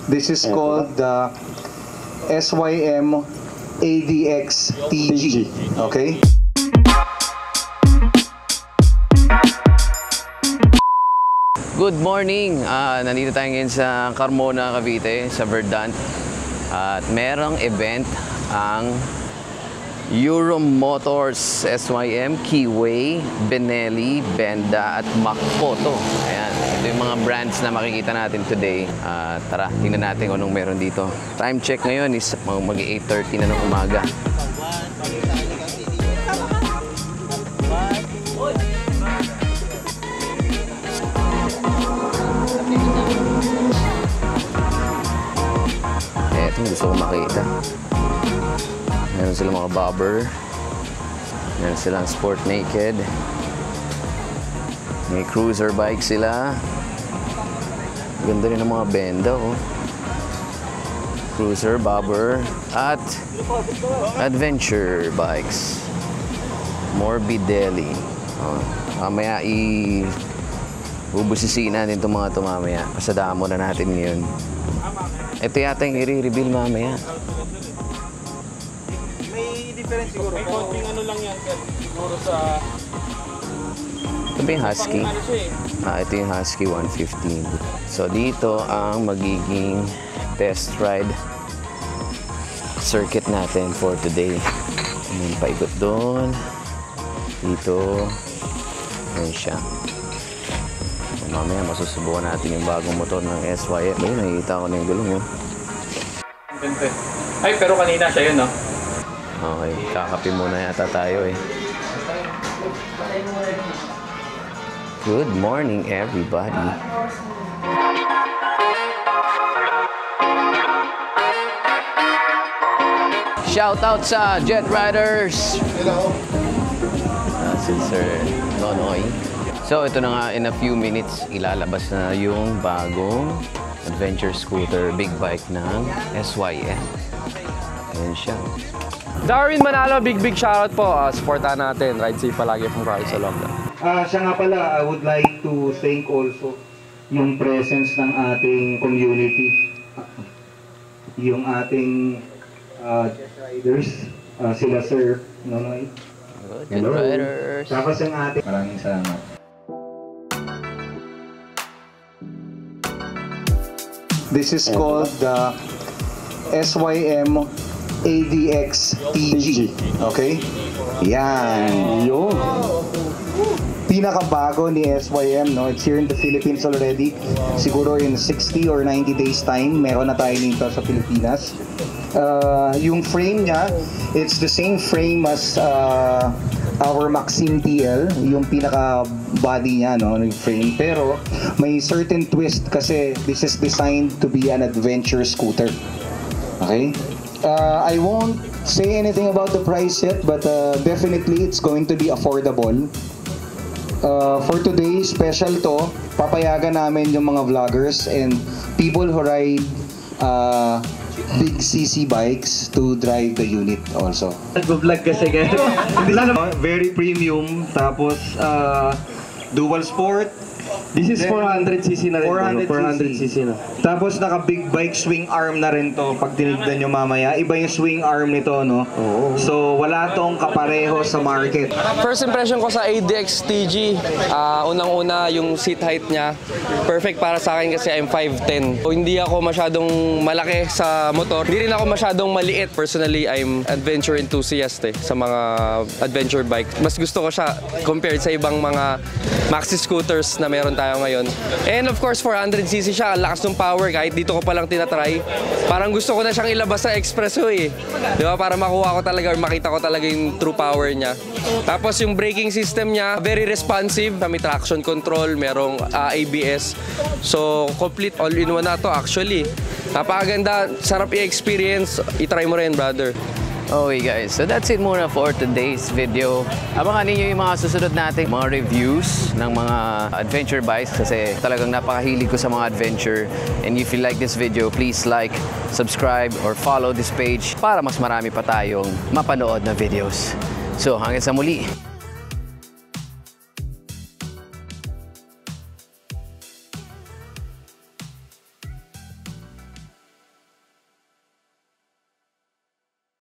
This is called the SYM ADX TG. Okay? Good morning! Nandito tayo ngayon sa Carmona, Cavite, sa Verdant. At merong event ang Euro Motors, SYM, Keyway, Benelli, Benda at Makoto. Ayan, ito yung mga brands na makikita natin today. Tara, tingnan natin kung anong meron dito. Time check ngayon is mag-8:30 na ng umaga. Ito gusto ko makita. Meron silang mga bobber. Meron silang sport naked. May cruiser bike sila. Ganda rin ng mga Benda, oh. Cruiser, bobber, at adventure bikes. Morbidelli. Mamaya bubusisiin natin itong mga ito mamaya. Pasadamo na natin ngayon. Ito yata yung i-reveal mamaya. May difference siguro. May konting ano lang yan, sir. Siguro sa... Ito ba yung Husky? Ito yung Husky 115. So dito ang magiging test ride circuit natin for today. Paikot doon. Dito. Ayan siya. Mamaya masusubukan natin yung bagong motor ng SYM. Ayun, nakikita ko na yung gulong yun. Ay, pero kanina siya yun, no? Okay, kakape muna yata tayo eh. Good morning, everybody. Shout out sa Jet Riders! Hello! Si Sir Nonoy. So ito na nga, in a few minutes ilalabas na yung bagong adventure scooter big bike ng SYM. Ayan siya. Darwin Manalo, big shoutout po. Supportahan natin. Ride safe palagi from Carlos Salonga. Siya nga pala, I would like to thank also yung presence ng ating community. Yung ating riders, sila Sir Nonoy. Good riders. Tapos yung ating maraming salamat. This is called the SYM ADX TG. Okay? Yan. Yun. Pinakabago ni SYM, no? It's here in the Philippines already. Siguro in 60 or 90 days time, meron na tayo nito sa Pilipinas. Yung frame niya, it's the same frame as our Maxim TL, yung pinaka body niya, no, yung frame, pero may certain twist kasi this is designed to be an adventure scooter. Okay? I won't say anything about the price yet, but definitely it's going to be affordable. For today, special to, papayagan namin yung mga vloggers and people who ride big CC bikes to drive the unit also. Nag-vlog kasi ganyan. Very premium, tapos dual sport. This is 400cc na rin. 400cc na. Tapos naka big bike swing arm na rin to. Pag tinignan nyo mamaya, iba yung swing arm nito, no? Oh. So wala tong kapareho sa market. First impression ko sa ADX TG, unang-una yung seat height niya. Perfect para sa akin kasi I'm 5'10". So, hindi ako masyadong malaki sa motor. Hindi rin ako masyadong maliit. Personally, I'm adventure enthusiast sa mga adventure bike. Mas gusto ko siya compared sa ibang mga maxi scooters na meron tayo ngayon. And of course, 400cc siya. Ang lakas ng power kahit dito ko palang tinatry. Parang gusto ko na siyang ilabas sa expressway. Di ba? Para makuha ko talaga or makita ko talaga yung true power niya. Tapos yung braking system niya, very responsive. May traction control, merong ABS. So, complete all-in-one na to actually. Napakaganda, sarap i-experience. I-try mo rin, brother. Okay guys, so that's it muna for today's video. Abangan ninyo yung mga susunod nating mga reviews ng mga adventure bikes kasi talagang napakahilig ko sa mga adventure. And if you like this video, please like, subscribe, or follow this page para mas marami pa tayong mapanood na videos. So hanggang sa muli!